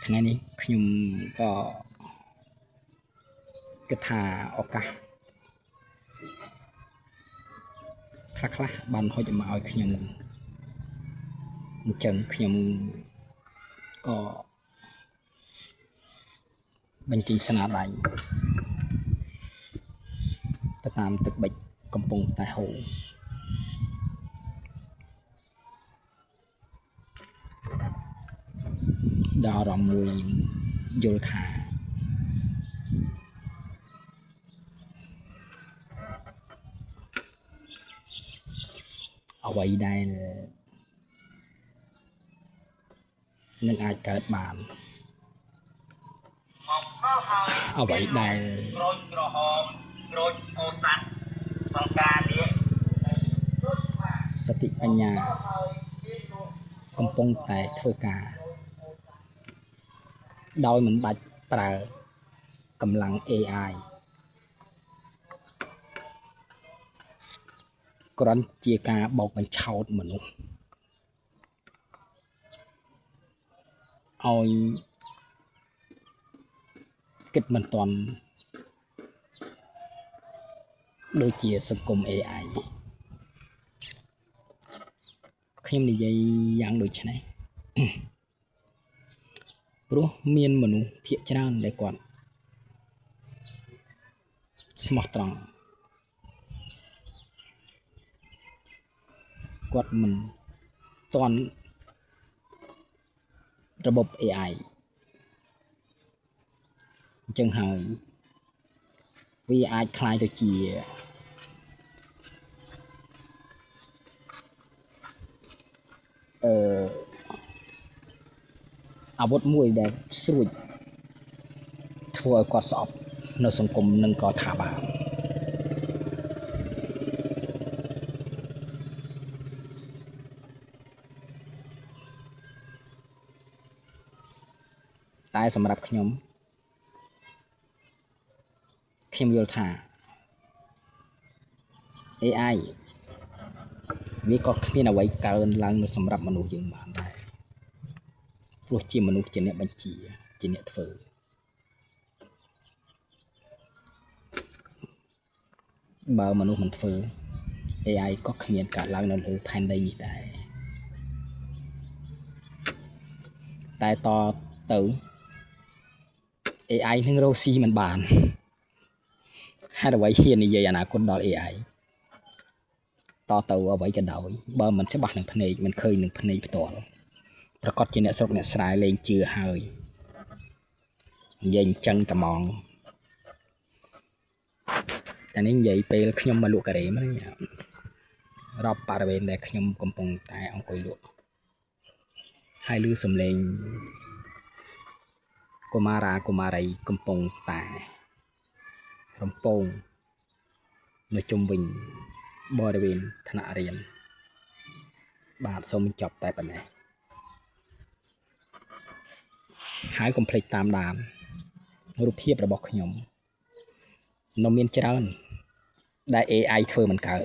ថ្ងៃនេះខ្ញុំក៏គិតថាឱកាសខ្លះបានហុចមកឲ្យខ្ញុំអញ្ចឹងខ្ញុំក៏បញ្ចេញស្នាដៃទៅតាមទឹកបិចកំពុងតែហូរដល់អារម្មណ៍មួយយល់ថាអ្វីដែលនឹងអាចកើតបានអ្វីដែលក្រូចក្រហមក្រូចអូសាត់បង្ការនេះសតិបញ្ញាកំពុងតែធ្វើការដោយមិនបាច់ប្រើកម្លាំង AI គ្រាន់ជាការបោកបញ្ឆោតមនុស្សឲ្យគិតមិនទាន់ដូចជាសង្គម AI ខ្ញុំនិយាយយ៉ាងដូចនេះព្រោះមានមនុស្សភាគច្រើនដែលគាត់ស្មោះត្រង់គាត់មិនទាន់របប AI អញ្ចឹងហើយវាអាចคล้ายទៅជាអាវុធមួយដែលស្រួចធ្វើឲ្យគាត់ស្អប់នៅសង្គមនឹងក៏ថាបានតែសម្រាប់ខ្ញុំយល់ថា AI វាក៏គ្មានអ្វីកើនឡើងនៅសម្រាប់មនុស្សយើងបានដែរព្រោះជាមនុស្សជាអ្នកបញ្ជាជាអ្នកធ្វើបើមនុស្សមិនធ្វើ AI ក៏គ្មានកើតឡើងនៅលើផែនដីនេះដែរតែតទៅ AI នឹងរកស៊ីមិនបានហេតុអ្វីហ៊ាននិយាយអនាគតដល់ AI តទៅអ្វីក៏ដោយបើមិនច្បាស់នឹងភ្នែកមិនឃើញនឹងភ្នែកផ្ទាល់ប្រកាសជាអ្នកស្រុកអ្នកស្រែលែងជឿហើយនិយាយអញ្ចឹងត្មងតែនេះនិយាយពេលខ្ញុំមកលក់ការ៉េមករាប់បរិវេណដែលខ្ញុំកំពុងតែអង្គុយលក់ហើយឮសំឡេងកុមារីកំពុងតែរំពងនៅជុំវិញបរិវេណថ្នាក់រៀនបាទសូមបញ្ចប់តែប៉ុណ្ណេះហើយកុំភ្លេចតាមដានរូបភាពរបស់ខ្ញុំនៅមានច្រើនដែល AI ធ្វើមិនកើត